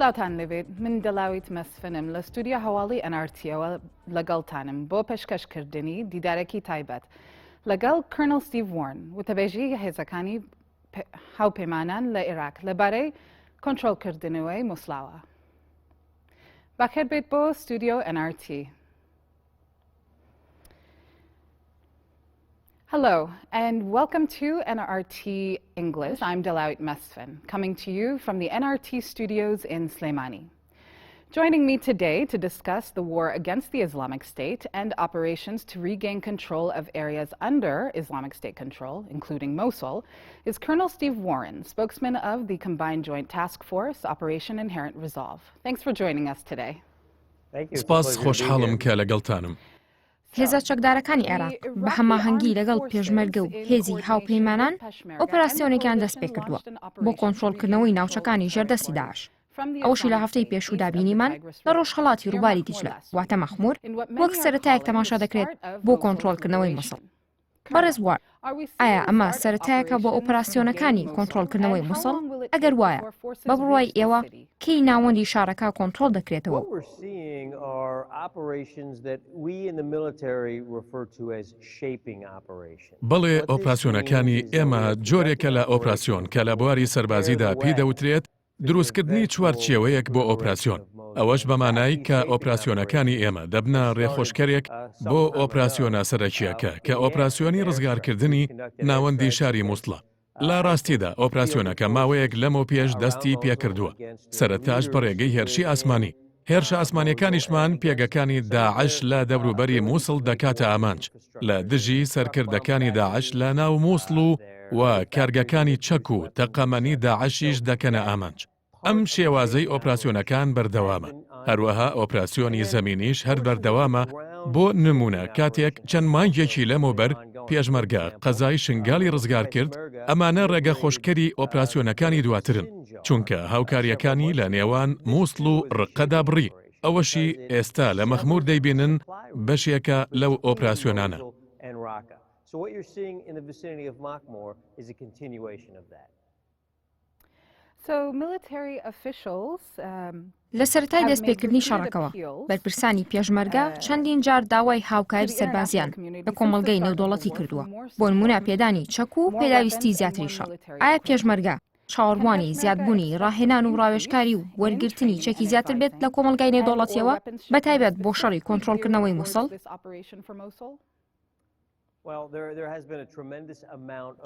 سلاوتان لەوێت من دەڵاویت مەسفنم لە ستودیۆ هەواڵی NRTەوە لەگەڵتانم بۆ پێشکەشکردنی دیدارێکی تایبەت لەگەڵ کۆرنێل ستیڤ وارن وتەبێژی هێزەکانی هاوپەیمانان لە عێراق لەبارەی کۆنتڕۆڵکردنەوەی موسڵاوە. باخێر بێت بۆ ستودیۆ NRT. Hello, and welcome to NRT English. I'm Delawit Mesfin, coming to you from the NRT studios in Slemani. Joining me today to discuss the war against the Islamic State and operations to regain control of areas under Islamic State control, including Mosul, is Colonel Steve Warren, spokesman of the Combined Joint Task Force, Operation Inherent Resolve. Thanks for joining us today. Thank you. سپاس خۆشحاڵم کە لەگەڵتانم. هێزە چەکدارەکانی عێراق بە هەماهەنگی لەگەڵ پێشمەرگە و هێزی هاوپەیمانان ئۆپەراسیۆنێکیان دەست پێ کردووە بۆ کۆنتڕۆڵکردنەوەی ناوچەکانی ژێردەستی داعش. ئەوەشی لە هەفتەی پێشوودا بینیمان لە ڕۆژهەڵاتی ڕووباری دیجلە واتە مەخموور وەک سەرەتایەک تەماشا دەکرێت بۆ کۆنتڕۆڵکردنەوەی موسڵ. بەڕێز وار، ئایا ئەمە سەرەتایەکە بۆ ئۆپەراسیۆنەکانی کۆنتڕۆڵکردنەوەی موسڵ؟ ئەگەر وایە بە بڕوای ئێوە کەی ناوەندی شارەکە کۆنتڕۆڵ دەکرێتەوە؟ بەڵێ ئۆپراسیۆنەکانی ئێمە جۆرێکە لە ئۆپراسیۆن کە لە بواری سەربازیدا پێی دەوترێت دروستکردنی چوارچێوەیەک بۆ ئۆپراسیۆن. ئەوەش بەمانای کە ئۆپراسیۆنەکانی ئێمە دەبنە ڕێخۆشکەرێک بۆ ئۆپراسیۆنە سەرەکیەکە کە ئۆپراسیۆنی ڕزگارکردنی ناوەندی شاری موسڵە. لە ڕاستیدا ئۆپراسیۆنەکە ماوەیەک لەمەوە پێش دەستی پێکردووە. سەرەتاش بەڕێگەی هێرشی ئاسمانی. هێرشە ئاسمانیەکانیشمان پێگەکانی داعش لە دەوروبەری مووسڵ دەکاتە ئامانج لە دژی سەرکردەکانی داعش لە ناو مووسڵ و کارگەکانی چەک و تەقەمەنی داعشیش دەکەنە ئامانج. ئەم شێوازەی ئۆپراسیۆنەکان بەردەوامە. هەروەها ئۆپراسیۆنی زەمینیش هەر بەردەوامە. بۆ نمونە کاتێک چەند مانگێکی لەمەوبەر پێشمەرگە قەزای شنگاڵی ڕزگار کرد، ئەمانە ڕێگە خۆشکەری ئۆپراسیۆنەکانی دواترن، چونکە هاوکاریەکانی لە نێوان مووسڵ و ڕقەدا بڕی. ئەوەشی ئێستا لە مەخموور دەیبینن بەشێکە لەو ئۆپراسیۆنانە. لە سەرەتای دەستپێکردنی شەڕەکەوە بەرپرسانی پێشمەرگە چەندین جار داوای هاوکاری سەربازیان لە کۆمەڵگەی نێودەوڵەتی کردووە بۆ نمونە پێدانی چەک و پێداویستی زیاتری شەڕ. ئایا پێشمەرگە چاوەڕوانی زیادبوونی ڕاهێنان و ڕاوێژکاری و وەرگرتنی چەکی زیاتر بێت لە کۆمەڵگەی نێودەوڵەتیەوە بەتایبەت بۆ شەڕی کۆنتڕۆڵکردنەوەی مووسڵ؟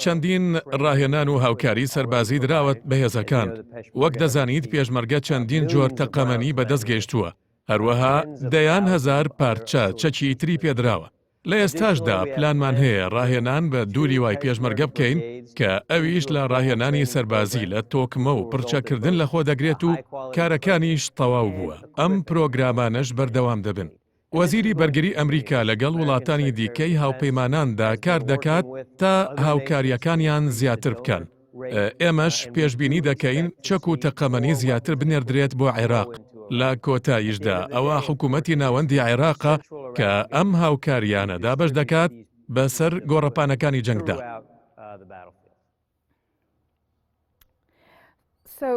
چەندین ڕاهێنان و هاوکاری سەربازی دراوەت بە هێزەکان. وەک دەزانیت پێشمەرگە چەندین جۆر تەقەمەنی بەدەست گەیشتووە. هەروەها دەیان هەزار پارچە چەکی تری پێدراوە. لە ئێستاشدا پلانمان هەیە ڕاهێنان بە دووری وای پێشمەرگە بکەین کە ئەویش لە ڕاهێنانی سەربازی لە تۆکمە و پرچەکردن لەخۆ دەگرێت و کارەکانیش تەواو بووە. ئەم پرۆگرامانەش بەردەوام دەبن. وەزیری بەرگری ئەمریکا لەگەڵ وڵاتانی دیکەی هاوپەیماناندا کار دەکات تا هاوکاریەکانیان زیاتر بکەن. ئێمەش پێشبینی دەکەین چەک و تەقەمەنی زیاتر بنێردرێت بۆ عێراق. لە کۆتاییشدا ئەوە حکوومەتی ناوەندی عێراقە کە ئەم هاوکاریانە دابەش دەکات بەسەر گۆڕەپانەکانی جەنگدا.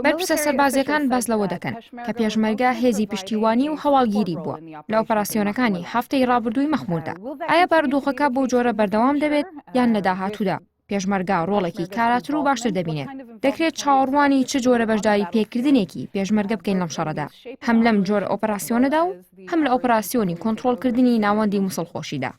بەرپرسە سەربازیەکان باس لەوە دەکەن کە پێشمەرگە هێزی پشتیوانی و هەواڵگیری بووە لە ئۆپەراسیۆنەکانی هەفتەی ڕابردووی مەخمووردا. ئایا بارودۆخەکە بۆ جۆرە بەردەوام دەبێت یان لە داهاتوودا پێشمەرگە ڕۆڵێکی کاراتر و باشتر دەبینێت؟ دەکرێت چاوەڕوانی چ جۆرە بەشداری پێکردنێکی پێشمەرگە بکەین لەم شەڕەدا، هەم لەم جۆرە ئۆپەراسیۆنەدا و هەم لە ئۆپەراسیۆنی کۆنتڕۆڵکردنی ناوەندی مووسڵخۆشیدا؟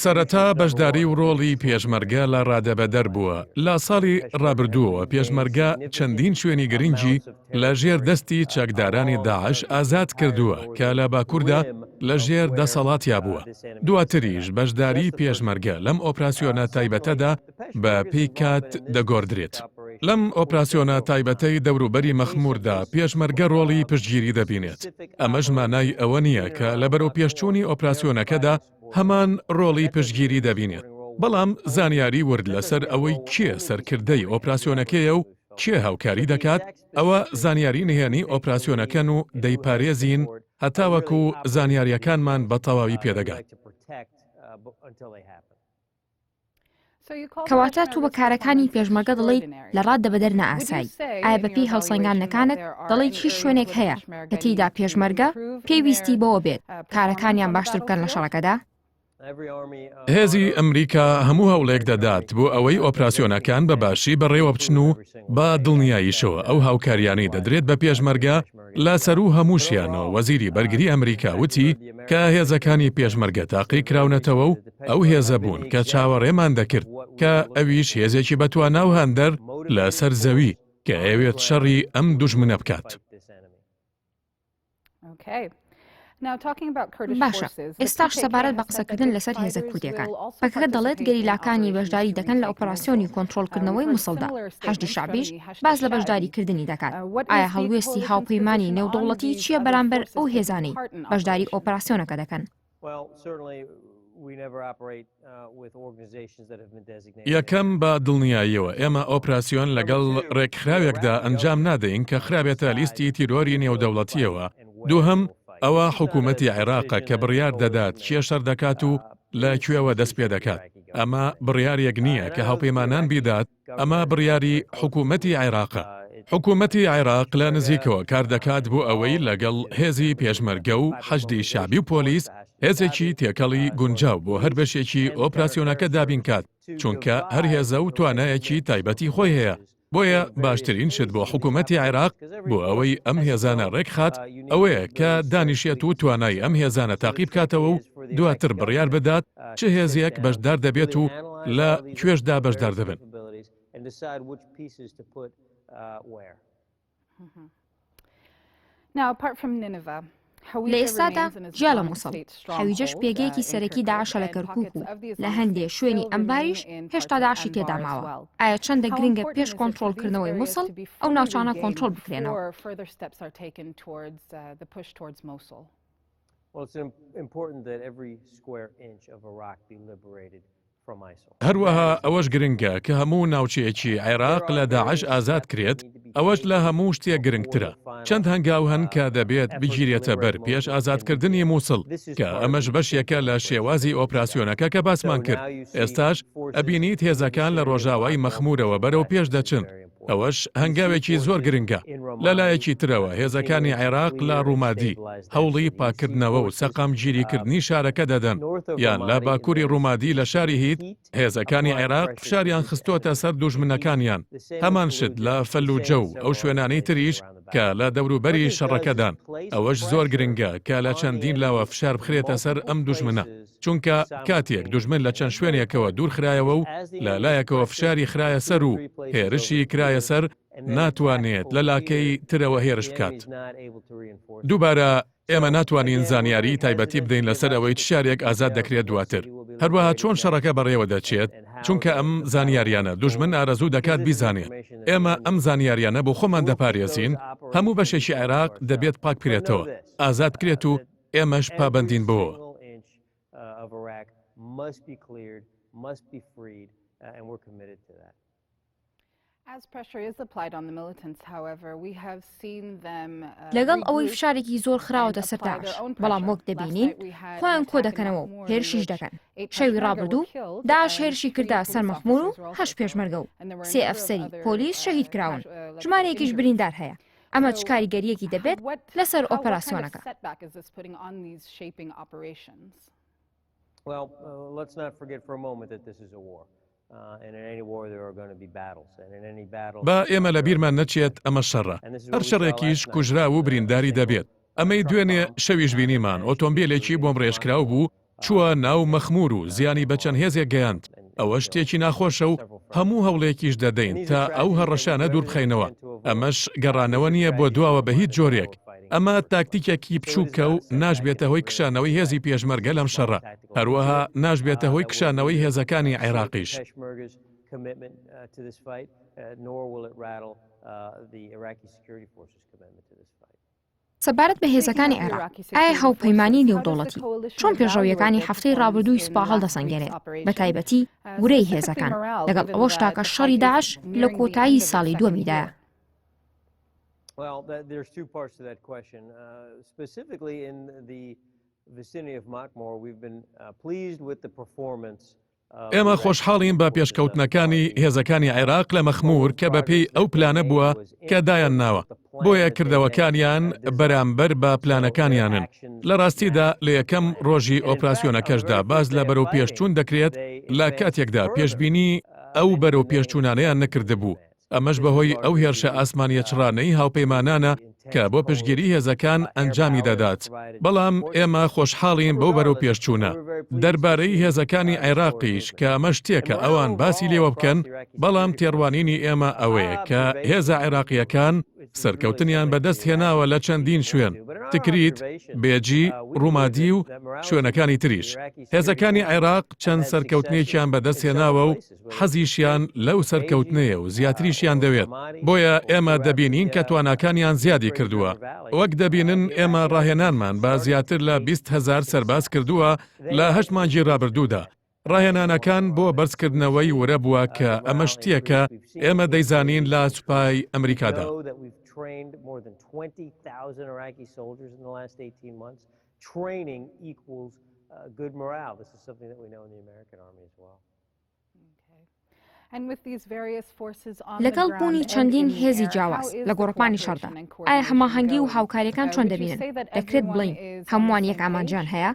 سەرەتا بەشداری و ڕۆڵی پێشمەرگە لە ڕادەبەدەر بووە. لە ساڵی ڕابردووەوە پێشمەرگە چەندین شوێنی گرنگی لە ژێر دەستی چەکدارانی داعش ئازاد کردووە کە لە باکووردا لە ژێر دەسەڵاتیا بووە. دواتریش بەشداری پێشمەرگە لەم ئۆپراسیۆنە تایبەتەدا بە پێی کات دەگۆڕدرێت. لەم ئۆپراسیۆنە تایبەتەی دەوروبەری مەخمووردا پێشمەرگە ڕۆڵی پشتگیری دەبینێت. ئەمەش مانای ئەوە نییە کە لە بەرەو پێشچوونی ئۆپراسیۆنەکەدا هەمان ڕۆڵی پشتگیری دەبینێت. بەڵام زانیاری ورد لەسەر ئەوەی کێ سەرکردەی ئۆپراسیۆنەکەیە و کێ هاوکاری دەکات، ئەوە زانیاری نهێنی ئۆپراسیۆنەکەن و دەیپارێزین هەتاوەکو زانیاریەکانمان بە تەواوی پێدەگات. کەواتە تو بە کارەکانی پێشمەرگە دەڵێیت لە ڕاددە بەدەرنە ئاسایی. ئایا بەپی هەڵسەنگاندنەکانت دەڵێیت هیچ شوێنێک هەیە کە تێیدا پێشمەرگە پێویستی بەوە بێت کارەکانیان باشتر بکەن لە شەڕەکەدا؟ هێزی ئەمریکا هەموو هەوڵێک دەدات بۆ ئەوەی ئۆپراسیۆنەکان بە باشی بەڕێوە بچن و با دڵنیاییشەوە ئەو هاوکاریانەی دەدرێت بە پێشمەرگە لە سەر و هەمووشیانەوە. وەزیری بەرگری ئەمریکا وتی کە هێزەکانی پێشمەرگە تاقی کراونەتەوە و ئەو هێزە بوون کە چاوەڕێمان دەکرد کە ئەویش هێزێکی بەتوانا و هەندەر لە سەر زەوی کە ئەوێت شەڕی ئەم دوژمنە بکات. باشە، ئێستاش سەبارەت بە قسەکردن لەسەر هێزە کوردیەکان. پەکەکە دەڵێت گەریلاکانی بەشداری دەکەن لە ئۆپەراسیۆنی کۆنتڕۆڵکردنەوەی مووسڵدا. حەشدی شعبیش باز لە بەشداریکردنی دەکات. ئایا هەڵوێستی هاوپەیمانی نێودەوڵەتی چییە بەرامبەر ئەو هێزانەی بەشداری ئۆپەراسیۆنەکە دەکەن؟ یەکەم بە دڵنیاییەوە ئێمە ئۆپراسیۆن لەگەڵ ڕێکخراوێکدا ئەنجام نادەین کە خراپێتە لیستی تیرۆری نێودەوڵەتیەوە. دووهەم ئەوە حکوومەتی عێراقە کە بڕیار دەدات چیە شەر دەکات و لە کوێوە دەست پێ دەکات. ئەمە بڕیارێک نییە کە هاوپەیمانان بیدات، ئەمە بڕیاری حکوومەتی عێراقە. حکوومەتی عێراق لە نزیکەوە کار دەکات بۆ ئەوەی لەگەڵ هێزی پێشمەرگە و حەشدی شعبی و پۆلیس هێزێکی تێکەڵی گونجاو بۆ هەر بەشێکی ئۆپراسیۆنەکە دابینکات، چونکە هەر هێزە و توانایەکی تایبەتی خۆی هەیە. بۆیە باشترین شت بۆ حکوومەتی عێراق بۆ ئەوەی ئەم هێزانە ڕێکخات ئەوەیە کە دانیشێت و توانای ئەم هێزانە تاقی بکاتەوە و دواتر بڕیار بدات چه هێزیەک بەشدار دەبێت و لە کوێشدا بەشدار دەبن. لە ئێستادا جیا لە مووسڵ حەویجەش پێگەیەکی سەرەکی داعشە لە کەرکووک و لە هەندێ شوێنی ئەمباریش هێشتا داعشی تێدا ماوە. ئایا چەندە گرنگە پێش کۆنتڕۆڵکردنەوەی مووسڵ ئەو ناوچانە کۆنتڕۆڵ بکرێنەوە؟ هەروەها ئەوەش گرنگە کە هەموو ناوچەیەکی عێراق لە داعش ئازاد کرێت، ئەوەش لە هەموو شتێک گرنگترە. چەند هەنگاو هەن کە دەبێت بگیرێتە بەر پێش ئازادکردنی مووسڵ کە ئەمەش بەشێکە لە شێوازی ئۆپراسیۆنەکە کە باسمان کرد. ئێستاش ئەبینیت هێزەکان لە ڕۆژاوای مەخمورەوە بەرەو پێش دەچن. ئەوەش هەنگاوێکی زۆر گرنگە. لەلایەکی ترەوە هێزەکانی عێراق لە ڕوومادی هەوڵی پاکردنەوە و سەقامگیریکردنی شارەکە دەدەن، یان لە باکووری ڕوومادی لە شاری هیت هێزەکانی عێراق فشاریان خستۆتە سەر دوژمنەکانیان. هەمان شت لە فەلوجە و ئەو شوێنانەی تریش کە لە دەوروبەری شەڕەکەدان. ئەوەش زۆر گرنگە کە لە چەندین لاوە فشار بخرێتە سەر ئەم دوژمنە، چونکە کاتێک دوژمن لە چەند شوێنێکەوە دوور خرایەوە و لە لایەکەوە فشاری خرایە سەر و هێرشی کرایە سەر، ناتوانێت لە لاکەی ترەوە هێرش بکات. دووبارە ئێمە ناتوانین زانیاری تایبەتی بدەین لەسەر ئەوەی شارێک ئازاد دەکرێت دواتر. هەروەها چۆن شەڕەکە بەڕێوە دەچێت، چونکە ئەم زانیاریانە دوژمن ئارەزوو دەکات بیزانێت. ئێمە ئەم زانیاریانە بۆ خۆمان دەپارێزین، هەموو بەشێکی عێراق دەبێت پاک بکرێتەوە، ئازاد بکرێت و ئێمەش پابەندین بۆ. لەگەڵ ئەوەی فشارێکی زۆر خراوەتە سەر داعش، بەڵام وەک دەبینین خۆیان کۆ دەکەنەوە و هێرشیش دەکەن. شەوی ڕابردوو داعش هێرشی کردا سەر مەخمور و 8 پێشمەرگە و 3 ئەفسەری پۆلیس شەهید کراون. ژمارەیەکیش بریندار هەیە. ئەمە چ کاریگەریەکی دەبێت لەسەر ئۆپەراسیۆنەکە؟ با ئێمە لە بیرمان نەچێت ئەمە شەڕە، هەر شەڕێکیش کوژرا و برینداری دەبێت. ئەمەی دوێنێ شەویش بینیمان ئۆتۆمبیلێکی بۆم ڕێژکراو بوو چووە ناو مەخمور و زیانی بە چەند هێزێک گەیاند. ئەوە شتێکی ناخۆشە و هەموو هەوڵێکیش دەدەین تا ئەو هەڕەشانە دوور بخەینەوە. ئەمەش گەڕانەوە نییە بۆ دواوە بە هیچ جۆرێک. ئەمە تاکتیکێکی بچووکە و ناشبێتە هۆی کشانەوەی هێزی پێشمەرگە لەم شەڕە، هەروەها ناشبێتە هۆی کشانەوەی هێزەکانی عێراقیش. سەبارەت بە هێزەکانی عێراق، ئایا هاوپەیمانی نێودەوڵەتی چۆن پێشەویەکانی هەفتەی ڕابردووی سوپا هەڵدەسەنگێنێت، بە تایبەتی گورەی هێزەکان، لەگەڵ ئەوەش تاکە شەڕی داعش لە کۆتایی ساڵی دووەمیدایە؟ Well, there's two parts to that question. Specifically in the vicinity of Makmur, we've been pleased with the performance ئێمە خۆشحاڵین بە پێشکەوتنەکانی هێزەکانی عێراق لە مەخمور کە بەپێی ئەو پلانە بووە کە دایان ناوە. بۆیە کردەوەکانیان بەرامبەر بە پلانەکانیانن. لە ڕاستیدا لە یەکەم ڕۆژی ئۆپراسیۆنەکەشدا باز لە بەرەو پێشچوون دەکرێت لە کاتێکدا پێشبینی ئەو بەرەو پێشچوونانەیان نەکردبوو. ئەمەش بەهۆی ئەو هێرشە ئاسمانیە چڕانەی هاوپەیمانانە کە بۆ پشتگیری هێزەکان ئەنجامی دەدات. بەڵام ئێمە خۆشحاڵین بەو بەرەو پێشچوونە. دەربارەی هێزەکانی عێراقیش کە ئەمە شتێکە ئەوان باسی لێوە بکەن، بەڵام تێڕوانینی ئێمە ئەوەیە کە هێزە عێراقیەکان سەرکەوتنیان بەدەست هێناوە لە چەندین شوێن، تکریت، بێجی، ڕوومادی و شوێنەکانی تریش. هێزەکانی عێراق چەند سەرکەوتنێکیان بەدەست هێناوە و حەزیشیان لەو سەرکەوتنەیە و زیاتریشیان دەوێت. بۆیە ئێمە دەبینین کە تواناکانیان زیادی کردووە. وەک دەبینن ئێمە ڕاهێنانمان با زیاتر لە 20,000 سەرباز کردووە لە 8 مانگی ڕابردوودا. ڕاهێنانەکان بۆ بەرزکردنەوەی وەرە بووە کە ئەمە شتێکە ئێمە دەیزانین لە سوپای ئەمریکادا. trained more than 20,000 Iraqi soldiers in the last 18 months. Training equals good morale. This is something that we know in the American Army as well. لەگەڵ بوونی چەندین هێزی جیاواز لە گۆڕپانی شەڕدا، ئایا هەماهەنگی و هاوکاریەکان چۆن دەبینن؟ دەکرێت بڵین هەمووان یەک ئامانجیان هەیە؟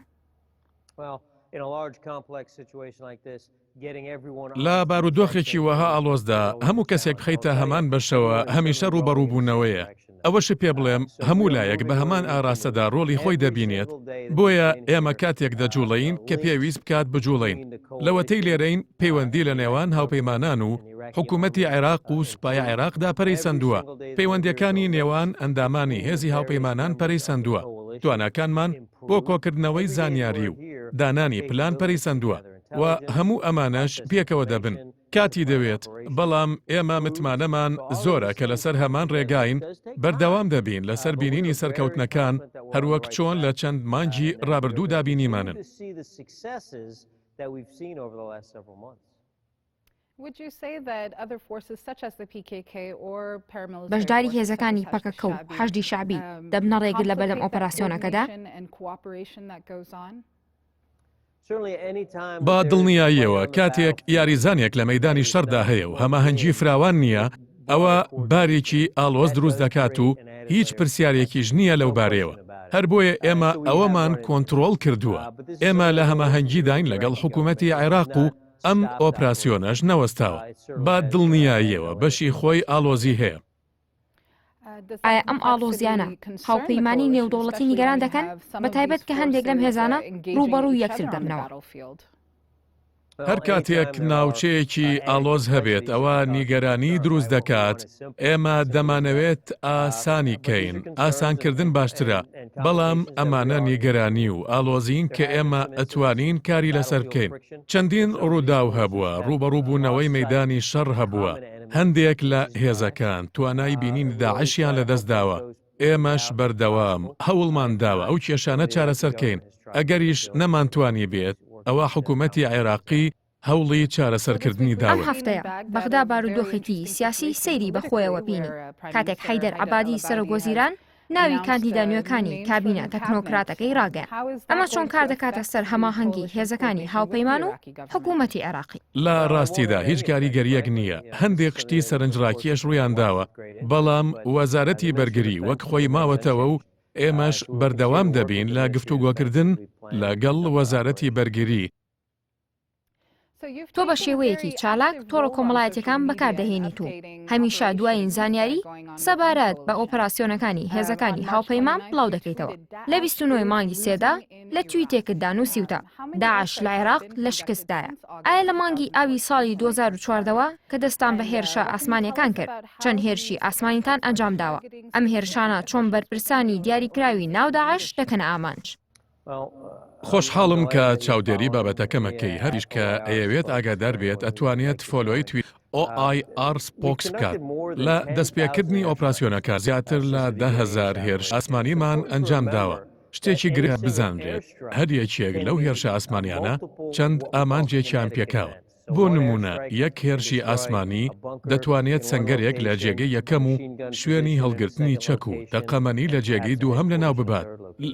لە بارودۆخێکی وەها ئاڵۆزدا هەموو کەسێک بخەیتە هەمان بەشەوە هەمیشە ڕوبەڕووبوونەوەیە. ئەوەش پێ بڵێم هەموو لایەک بە هەمان ئاراسەدا ڕۆڵی خۆی دەبینێت. بۆیە ئێمە کاتێک دەجوڵین کە پێویست بکات بجوڵین. لەوەتەی لێرەین پەیوەندی لە نێوان هاوپەیمانان و حکوومەتی عێراق و سوپای عێراقدا پەرەیسەندووە. پەیوەندیەکانی نێوان ئەندامانی هێزی هاوپەیمانان پەرەیسەندووە. تواناکانمان بۆ کۆکردنەوەی زانیاری و دانانی پلان پەرەیسەندووە. و هەموو ئەمانەش پێکەوە دەبن. کاتی دەوێت، بەڵام ئێمە متمانەمان زۆرە کە لەسەر هەمان ڕێگاین بەردەوام دەبین لەسەر بینینی سەرکەوتنەکان هەروەک چۆن لە چەند مانگی ڕابردوودا بینیمانن. بەشداری هێزەکانی پەکەکە و حەشدی شعبی دەبنە ڕێگر لە بەردەم ئۆپەراسیۆنەکەدا؟ با دڵنیاییەوە کاتێک یاریزانێک لە مەیدانی شەڕدا هەیە و هەماهەنگی فراوان نییە، ئەوە بارێکی ئاڵۆز دروست دەکات و هیچ پرسیارێکیش نییە لەو بارەیەوە. هەر بۆیە ئێمە ئەوەمان کۆنتڕۆڵ کردووە. ئێمە لە هەماهەنگی داین لەگەڵ حکوومەتی عێراق و ئەم ئۆپراسیۆنەش نەوەستاوە. با دڵنیاییەوە بەشی خۆی ئاڵۆزی هەیە. ئایا ئەم ئاڵۆزیانە هاوپەیمانی نێودەوڵەتی نیگەران دەکەن، بەتایبەت کە هەندێک لەم هێزانە ڕوبەڕووی یەکتر دەبنەوە؟ هەر کاتێک ناوچەیەکی ئاڵۆز هەبێت ئەوە نیگەرانی دروست دەکات. ئێمە دەمانەوێت ئاسانی کەین، ئاسانکردن باشترە، بەڵام ئەمانە نیگەرانی و ئاڵۆزین کە ئێمە ئەتوانین کاری لەسەر بکەین. چەندین ڕووداو هەبووە، ڕوبەڕووبوونەوەی مەیدانی شەڕ هەبووە. هەندێک لە هێزەکان توانای بینینی داعشیان لەدەستداوە. ئێمەش بەردەوام هەوڵمان داوە ئەو کێشانە چارەسەرکەین. ئەگەریش نەمانتوانی بێت، ئەوە حکوومەتی عێراقی هەوڵی چارەسەرکردنی داوە. ئەم هەفتەیە بەغدا بارودۆخێکی سیاسی سەیری بەخۆیەوە بینی کاتێک حەیدەر عەبادی سەرۆکوەزیران ناوی کاندیدا نوێکانی کابینە تەکنۆکراتەکەی ڕاگەیاند. ئەمە چۆن کار دەکاتە سەر هەماهەنگی هێزەکانی هاوپەیمان و حکوومەتی عێراقی؟ لە ڕاستیدا هیچ کاریگەریەک نییە. هەندێک شتی سەرنجڕاکێش ڕوویان داوە، بەڵام وەزارەتی بەرگری وەک خۆی ماوەتەوە و ئێمەش بەردەوام دەبین لە گفتوگۆکردن لەگەڵ وەزارەتی بەرگری. تۆ بە شێوەیەکی چالاک تۆڕە کۆمەڵایەتیەکان بەکاردەهێنیت و هەمیشە دوایین زانیاری سەبارەت بە ئۆپەراسیۆنەکانی هێزەکانی هاوپەیمان بڵاو دەکەیتەوە. لە 29 مانگی سێدا لە تویتێکتدا نووسیوتە داعش لە عێراق لە شکستدایە. ئایا لە مانگی ئاوی ساڵی 2014ەوە کە دەستان بە هێرشە ئاسمانیەکان کرد چەند هێرشی ئاسمانیتان ئەنجام داوە؟ ئەم هێرشانە چۆن بەرپرسانی دیاریکراوی ناو داعش دەکەنە ئامانج؟ خۆشحاڵم کە چاودێری بابەتەکەمەکەی هەریش کە ئەیەوێت ئاگادار بێت ئەتوانێت فۆلۆی توی OIR سپۆکس بکات. لە دەستپێکردنی ئۆپراسیۆنەکە زیاتر لە 10,000 هێرش ئاسمانیمان ئەنجام داوە. شتێکی گرنگ بزانرێت هەر یەکێک لەو هێرشە ئاسمانیانە چەند ئامانجێکیان پێکاوە. بۆ نمونە یەک هێرشی ئاسمانی دەتوانێت سەنگەرێک لە جێگەی یەکەم و شوێنی هەڵگرتنی چەک و تەقەمەنی لە جێگەی دووهەم لەناو ببات.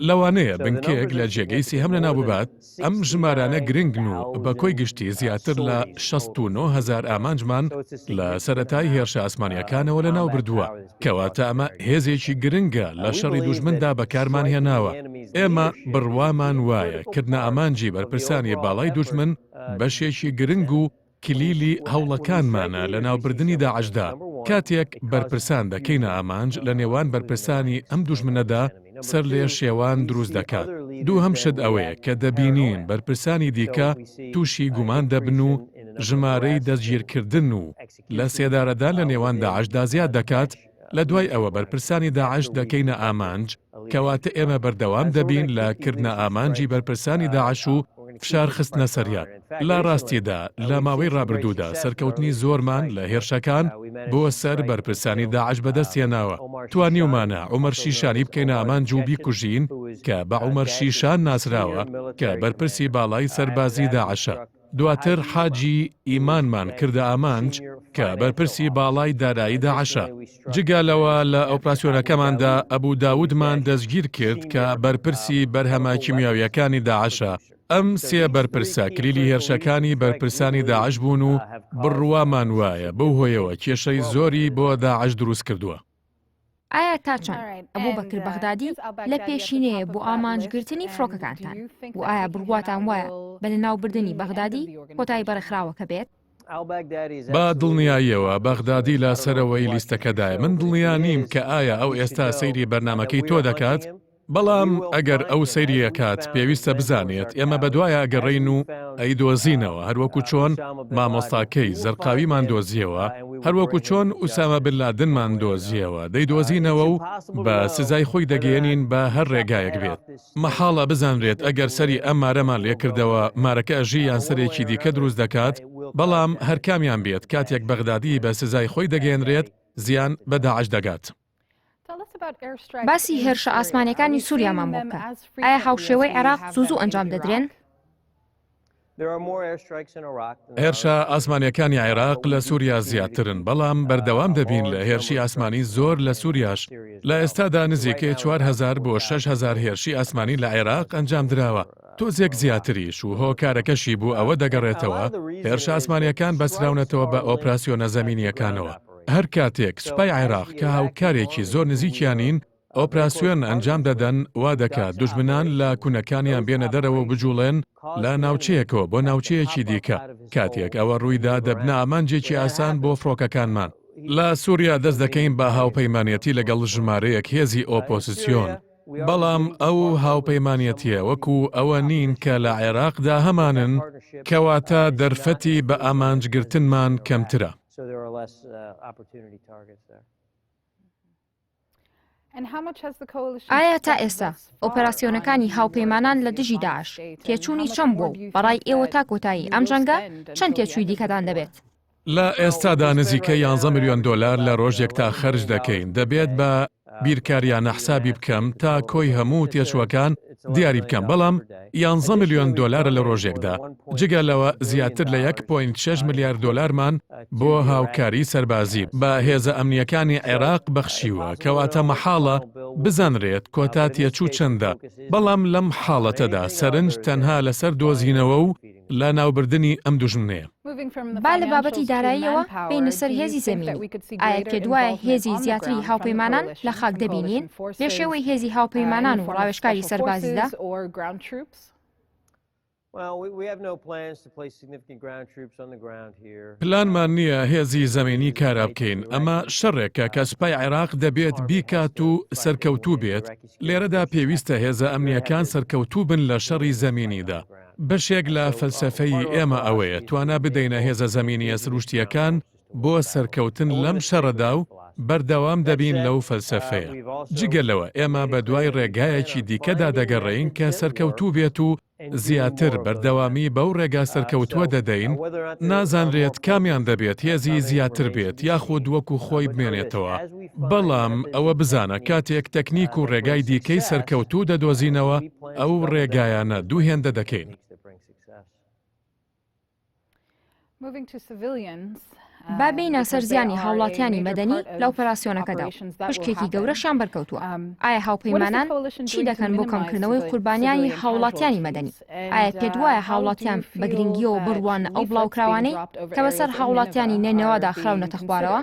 لەوانەیە بنکەیەک لە جێگەی سێهەم لەناو ببات. ئەم ژمارانە گرنگن و بە کۆی گشتی زیاتر لە 69,000 ئامانجمان لە سەرەتای هێرشە ئاسمانیەکانەوە لەناو بردووە، کەواتە ئەمە هێزێکی گرنگە لە شەڕی دوژمندا بەکارمان هێناوە. ئێمە بڕوامان وایە کردنە ئامانجی بەرپرسانی باڵای دوژمن بەشێکی گرنگ و کلیلی هەوڵەکانمانە لە ناوبردننی داعشدا. کاتێک بەرپرسان دەکەینە ئامانج لە نێوان بەرپرسانی ئەم دوژمنەدا سەر لێ شێوان دروست دەکات. دووهەم شت ئەوەیە کە دەبینین بەرپرسانی دیکە تووشی گومان دەبن و ژمارەی دەستگیرکردن و لە سێدارەدا لە نێوان داعشدا زیاد دەکات. لە دوای ئەوە بەرپرسانی داعش دەکەینە ئامانج، کەواتە ئێمە بەردەوام دەبین لە کردنە ئامانجی بەرپرسانی داعش و فشار خستنە سەریان. لە ڕاستیدا لە ماوەی ڕابردوودا سەرکەوتنی زۆرمان لە هێرشەکان بۆ سەر بەرپرسانی داعش بەدەستێناوە. توانیومانە عومەر شیشانی بکەینە ئامانج و بیکوژین کە بە عومەر شیشان ناسراوە کە بەرپرسی باڵای سەربازی داعشە. دواتر حاجی ئیمانمان کردە ئامانج کە بەرپرسی باڵای دارایی داعشە. جگالەوە لە ئۆپراسیۆنەکەماندا ئەبوو داودمان دەستگیر کرد کە بەرپرسی بەرهەمە کیمیاویەکانی داعشە. ئەم سێ بەرپرسە کلیلی هێرشەکانی بەرپرسانی داعش بوون و بڕوامان وایە بەو هۆیەوە کێشەی زۆری بۆ داعش دروست کردووە. ئایا تا چەند ئەبوو بەکر بەغدادی لە پێشینەیە بۆ ئامانجگرتنی فڕۆکەکانتان و ئایا بڕواتان وایە بە لەناوبردننی بەغدادی کۆتایی بەرەخراوەکە بێت؟ با دڵنیاییەوە بەغدادی لە سەرەوەی لیستەکەدایە. من دڵنیا نیم کە ئایا ئەو ئێستا سەیری بەرنامەکەی تۆ دەکات، بەڵام ئەگەر ئەو سەیریەکات پێویستە بزانێت ئێمە بەدوایە ئەگەڕین و ئەیدۆزینەوە، هەروەکو چۆن مامۆستاکەی زەرقاویمان دۆزیەوە، هەروەکو چۆن ئوسامە بن لادنمان دۆزیەوە دەیدۆزینەوە و بە سزای خۆی دەگەێنین بە هەر ڕێگایەک بێت. مەحاڵە بزانرێت ئەگەر سەری ئەم مارەمان لێکردەوە مارەکە ئەژی یان سەرێکی دیکە دروست دەکات، بەڵام هەر کامیان بێت کاتێک بەغدادی بە سزای خۆی دەگەێنرێت زیان بە داعش دەگات. باسی هێرشە ئاسمانیەکانی سووریامان بۆ بکە. ئایا هاوشێوەی عێراق زوو ئەنجام دەدرێن؟ هێرشە ئاسمانیەکانی عێراق لە سووریا زیاترن، بەڵام بەردەوام دەبین لە هێرشی ئاسمانی زۆر لە سووریاش. لە ئێستادا نزیکەی 4,000 بۆ 6,000 هێرشی ئاسمانی لە عێراق ئەنجام درراوە. تۆزێک زیاتریش و هۆکارەکەشی بوو ئەوە دەگەڕێتەوە هێرشە ئاسمانیەکان بەسراونەتەوە بە ئۆپراسیۆنە زەمینیەکانەوە. هەر کاتێک سوپای عێراق کە هاوکارێکی زۆر نزیکیانین ئۆپراسیۆن ئەنجام دەدەن، وا دەکات دوژمنان لە کوونەکانیان بێنە دەرەوە بجوڵێن لە ناوچەیەکەوە بۆ ناوچەیەکی دیکە. کاتێک ئەوە ڕوویدا دەبنە ئامانجێکی ئاسان بۆ فڕۆکەکانمان. لە سووریا دەست دەکەین بە هاوپەیمانەتی لەگەڵ ژمارەیەک هێزی ئۆپۆزیسیۆن، بەڵام ئەو هاوپەیمانەتیە وەکو ئەوە نین کە لە عێراقدا هەمانن، کەواتە دەرفەتی بە ئامانجگرتنمان کەمترە. ئایا تا ئێستا ئۆپەراسیۆنەکانی هاوپەیمانان لە دژی داعش تێچوونی چەند بوو و بەڕای ئێوە تا کۆتایی ئەم جەنگە چەند تێچووی دیکەتان دەبێت؟ لە ئێستادا نزیکە 11 ملیۆن دۆلار لە ڕۆژێک تا خەرج دەکەین. دەبێت بە بیرکاریانە حسابی بکەم تا کۆی هەموو تێچووەکان دیاری بکەم، بەڵام 11 ملیۆن دۆلارە لە ڕۆژێکدا. جگە لەوە زیاتر لە 1.6 ملیار دۆلارمان بۆ هاوکاری سەربازی بە هێزە ئەمنیەکانی عێراق بەخشیوە، کەواتە مەحاڵە بزانرێت کۆتا تێچوو چەندە، بەڵام لەم حاڵەتەدا سەرنج تەنها لەسەر دۆزینەوە و لە ناوبردننی ئەم دوژمنەیە. با لە بابەتی داراییەوە بینە سەر هێزی زەمینی، ئایا پێدوایە هێزی زیاتری هاوپەیمانان لە خاک دەبینین لە شێوەی هێزی هاوپەیمانان و ڕاوێژکاری سەربازیدا؟ پلانمان نییە هێزی زەمینی کارا بکەین. ئەمە شەڕێکە کە سوپای عێراق دەبێت بیکات و سەرکەوتوو بێت. لێرەدا پێویستە هێزە ئەمنیەکان سەرکەوتوو بن لە شەڕی زەمینیدا. بەشێک لە فەلسەفەی ئێمە ئەوەیە توانە بدەینە هێزە زەمینیە سروشتیەکان بۆ سەرکەوتن لەم شەڕەدا و بەردەوام دەبین لەو فەلسەفەیە. جگەلەوە ئێمە بە دوای ڕێگایەکی دیکەدا دەگەڕێین کە سەرکەوتوو بێت و زیاتر بەردەوامی بەو ڕێگا سەرکەوتووە دەدەین. نازانرێت کامیان دەبێت هێزی زیاتر بێت یاخود وەکو خۆی بمێنێتەوە، بەڵام ئەوە بزانە کاتێک تەکنیک و ڕێگای دیکەی سەرکەوتوو دەدۆزینەوە ئەو ڕێگایانە دووهێندە دەکەین. با بینە سەرزیانی هاوڵاتیانی مەدەنی لە ئۆپەراسیۆنەکەدا پشکێکی گەورەشیان بەرکەوتووە. ئایا هاوپەیمانان چی دەکەن بۆ کەمکردنەوەی قوربانیانی هاوڵاتیانی مەدەنی؟ ئایا پێت وایە هاوڵاتیان بە گرنگیەوە بڕوان ئەو بڵاوکراوانەی کە بەسەر هاوڵاتیانی نێنەوەدا خراونەتە خوارەوە؟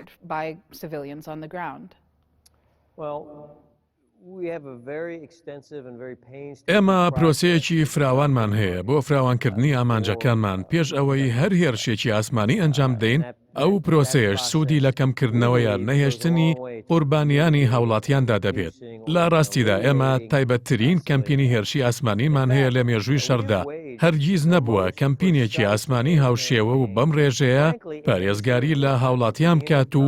ئێمە پرۆسەیەکی فراوانمان هەیە بۆ فراوانکردنی ئامانجەکانمان پێش ئەوەی هەر هێرشێکی ئاسمانی ئەنجام دەین. ئەو پرۆسەیەش سوودی لە کەمکردنەوە یان نەهێشتنی قوربانیانی هاوڵاتیاندا دەبێت. لە ڕاستیدا ئێمە تایبەتترین کەمپینی هێرشی ئاسمانیمان هەیە لە مێژووی شەڕدا. هەرگیز نەبووە کەمپینێکی ئاسمانی هاوشێوە و بەم ڕێژەیە پارێزگاری لە هاوڵاتیان بکات و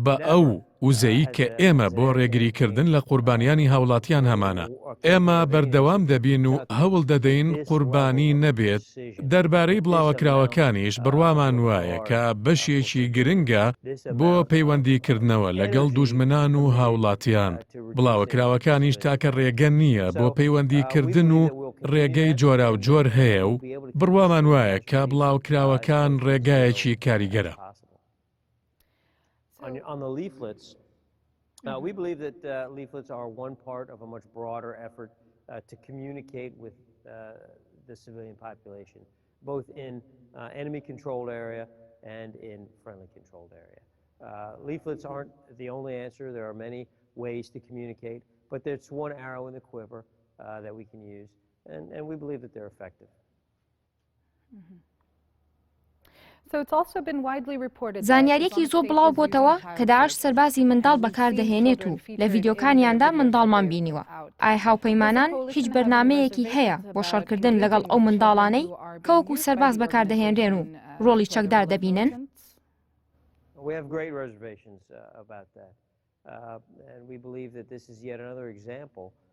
بە ئەو وزەیی کە ئێمە بۆ ڕێگریکردن لە قوربانیانی هاوڵاتیان هەمانە. ئێمە بەردەوام دەبین و هەوڵ دەدەین قوربانی نەبێت. دەربارەی بڵاوەکراوەکانیش بڕوامان وایە کە بەشێکی گرنگە بۆ پەیوەندیکردنەوە لەگەڵ دوژمنان و هاوڵاتیان. بڵاوەکراوەکانیش تاکە ڕێگە نییە بۆ پەیوەندیکردن و ڕێگەی جۆرا و جۆر هەیە و بڕوامان وایە کە بڵاوکراوەکان ڕێگایەکی کاریگەرە. On the leaflets, we believe that leaflets are one part of a much broader effort to communicate with the civilian population, both in enemy-controlled area and in friendly-controlled area. Leaflets aren't the only answer. There are many ways to communicate, but there's one arrow in the quiver that we can use, and we believe that they're effective. زانیاریەکی زۆر بڵاو بۆتەوە کە داعش سەربازی منداڵ بەکاردەهێنێت و لە ڤیدیۆکانیاندا منداڵمان بینیوە. ئایا هاوپەیمانان هیچ بەرنامەیەکی هەیە بۆ شەڕکردن لەگەڵ ئەو منداڵانەی کە وەکو سەرباز بەکاردەهێنرێن و ڕۆڵی چەکدار دەبینن؟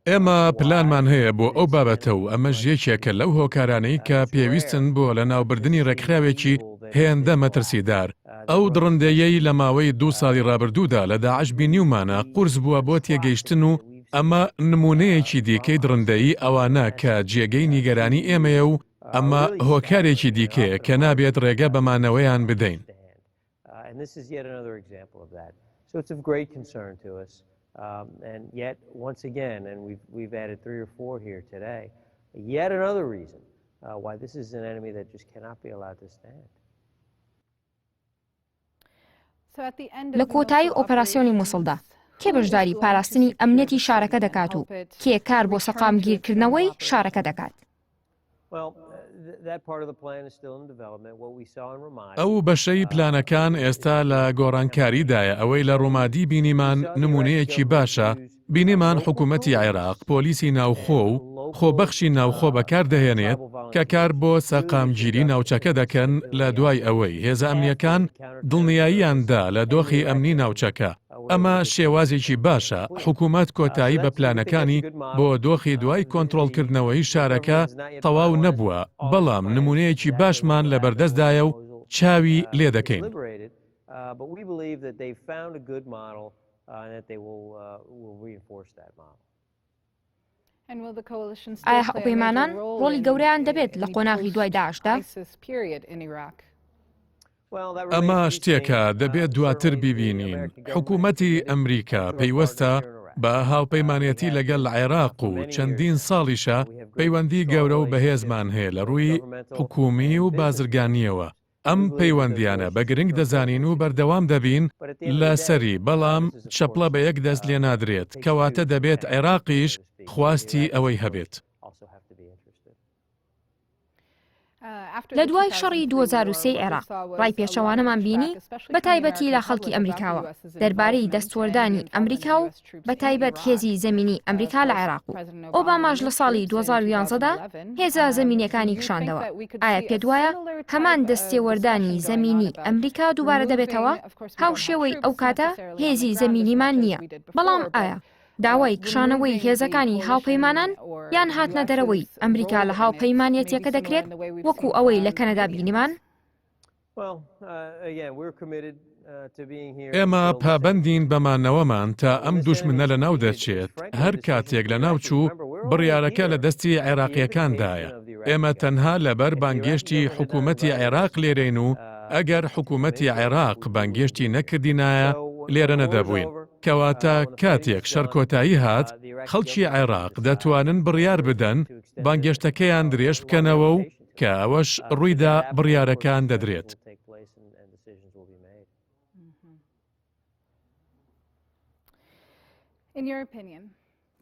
ئێمە پلانمان هەیە بۆ ئەو بابەتە و ئەمەش یەکێکە لەو هۆکارانەی کە پێویستن بۆ لە ناوبردننی ڕێکخراوێکی هێندە مەترسیدار. ئەو دڕندەیەی لە ماوەی 2 ساڵی ڕابردوودا لە داعش بینیومانە قورس بووە بۆ تێگەیشتن و ئەمە نمونەیەکی دیکەی دڕندەیی ئەوانە کە جێگەی نیگەرانی ئێمەیە و ئەمە هۆکارێکی دیکەیە کە نابێت ڕێگە بەمانەوەیان بدەین. And yet, once again, and we've added 3 or 4 here today, yet another reason why this is an enemy that just cannot be allowed to stand. لە کۆتایی ئۆپەراسیۆنی مووسڵدا کێ بەشداری پاراستنی ئەمنیەتی شارەکە دەکات و کێ کار بۆ سەقامگیرکردنەوەی شارەکە دەکات؟ ئەو بەشەی پلانەکان ئێستا لە گۆڕانکاریدایە. ئەوەی لە ڕۆمادی بینیمان نمونەیەکی باشە. بینیمان حکوومەتی عێراق پۆلیسی ناوخۆ و خۆبەخشی ناوخۆ بەکاردەهێنێت کە کار بۆ سەقامگیری ناوچەکە دەکەن لە دوای ئەوەی هێزە ئەمنیەکان دڵنیاییاندا لە دۆخی ئەمنی ناوچەکە. ئەمە شێوازێکی باشە. حکوومەت کۆتایی بە پلانەکانی بۆ دۆخی دوای کۆنتڕۆڵکردنەوەی شارەکە تەواو نەبووە، بەڵام نمونەیەکی باشمان لە بەردەستدایە و چاوی لێ دەکەین. ئایا هاوپەیمانان ڕۆڵی گەورەیان دەبێت لە قۆناغی دوای داعشدا؟ ئەمە شتێکە دەبێت دواتر ببینین. حکوومەتی ئەمریکا پەیوەستە بە هاوپەیمانەتی لەگەڵ عێراق و چەندین ساڵیشە پەیوەندی گەورە و بەهێزمان هەیە لە ڕووی حکومی و بازرگانیەوە. ئەم پەیوەندیانە بە گرنگ دەزانین و بەردەوام دەبین لە سەری، بەڵام چەپڵە بە یەک دەست لێ نادرێت، کەواتە دەبێت عێراقیش خواستی ئەوەی هەبێت. لە دوای شەڕی 2003 عێراق ڕای پێچەوانەمان بینی بە تایبەتی لە خەڵکی ئەمریکاوە دەربارەی دەستوەردانی ئەمریکا و بە تایبەت هێزی زەمینی ئەمریکا لە عێراق و ئۆباماش لە ساڵی 2011دا هێزە زەمینیەکانی کشاندەوە. ئایا پێت وایە هەمان دەستێوەردانی زەمینی ئەمریکا دووبارە دەبێتەوە؟ هاوشێوەی ئەو کاتە هێزی زەمینیمان نییە، بەڵام ئایا داوای کشانەوەی هێزەکانی هاوپەیمانان یان هاتنە دەرەوەی ئەمریکا لە هاوپەیمانیەتیەکە دەکرێت وەکو ئەوەی لە کەنەدا بینیمان؟ ئێمە پابەندین بەمانەوەمان تا ئەم دوژمنە لە ناو دەرچێت. هەر کاتێک لە ناوچوو بڕیارەکە لە دەستی عێراقیەکاندایە. ئێمە تەنها لەبەر بانگێشتی حکوومەتی عێراق لێرەین و ئەگەر حکوومەتی عێراق بانگێشتی نەکردینایە لێرە نەدەبووین. کەواتە کاتێک شەرکۆتایی هات، خەڵکی عێراق دەتوانن بڕیار بدەن بانگێشتەکەیان درێژ بکەنەوە و کە ئەوەش ڕوویدا بڕیارەکان دەدرێت.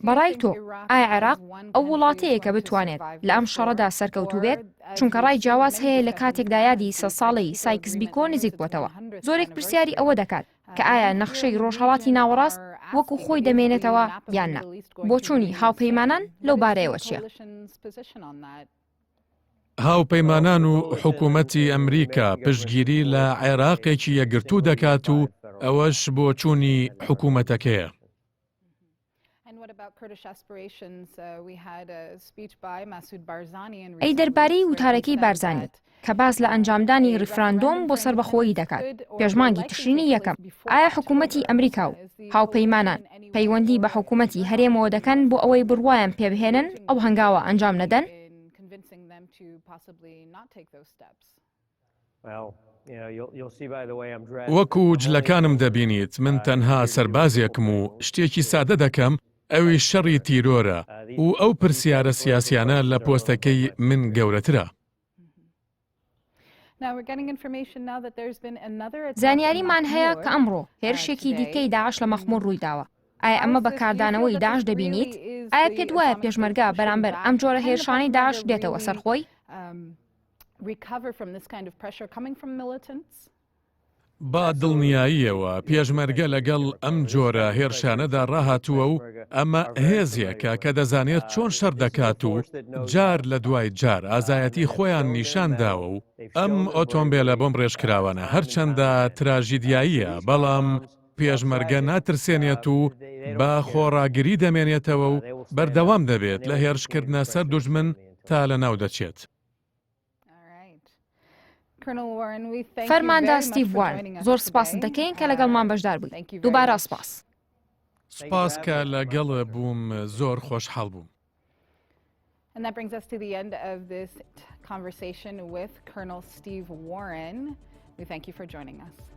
بەڕای تۆ ئایا عێراق ئەو وڵاتەیە کە بتوانێت لە ئەم شەڕەدا سەرکەوتوو بێت؟ چونکە ڕای جیاواز هەیە لە کاتێکدا یادی 100 ساڵەی سایکس بیکۆ نزیک بووتەوە. زۆرێک پرسیاری ئەوە دەکات کە ئایا نەخشەی ڕۆژهەڵاتی ناوەڕاست وەکو خۆی دەمێنێتەوە یان نا. بۆ چوونی هاوپەیمانان لەو بارەیەوە چییە؟ هاوپەیمانان و حکوومەتی ئەمریکا پشتگیری لە عێراقێکی یەکگرتوو دەکات و ئەوەش بۆ چوونی حکوومەتەکەیە. ئەی دەربارەی وتارەکەی بارزانی کە باز لە ئەنجامدانی ڕیفراندۆم بۆ سەربەخۆیی دەکات پێشمانگی تشرینی یەکەم، ئایا حکوومەتی ئەمریکا و هاوپەیمانان پەیوەندی بە حکوومەتی هەرێمەوە دەکەن بۆ ئەوەی بڕوایان پێبهێنن ئەو هەنگاوە ئەنجام نەدەن؟ وەکو جلەکانم دەبینیت، من تەنها سەربازێکم و شتێکی سادە دەکەم، ئەوی شەڕی تیرۆرە و ئەو پرسیارە سیاسیانە لە پۆستەکەی من گەورەترە. زانیاریمان هەیە کە ئەمڕۆ هێرشێکی دیکەی داعش لە مەخموون ڕوویداوە. ئایا ئەمە بەکاردانەوەی داعش دەبینیت؟ ئایا پێت وایە پێشمەرگا بەرامبەر ئەم جۆرە هێرشانەی داعش دێتەوە سەرخۆی؟ با دڵنیاییەوە پێشمەرگە لەگەڵ ئەم جۆرە هێرشانەدا ڕاهاتووە و ئەمە هێزیەکە کە دەزانێت چۆن شەڕ دەکات و جار لە دوای جار ئازایەتی خۆیان نیشانداوە و ئەم ئۆتۆمبیلە بۆم ڕێژکراوانە هەرچەندە تراژیدیاییە، بەڵام پێشمەرگە ناترسێنێت و بە خۆڕاگری دەمێنێتەوە و بەردەوام دەبێت لە هێرشکردنە سەر دوژمن تا لە ناو دەچێت. فەرماندا ستیڤ وارن، زۆر سپاس دەکەین کە لەگەڵمان بەشدار بووین. دووبارە سپاس. سپاس کە لەگەڵ بووم، زۆر خۆشحاڵ بووم. And that brings us to the end of this conversation with Colonel Steve Warren. We thank you for joining us.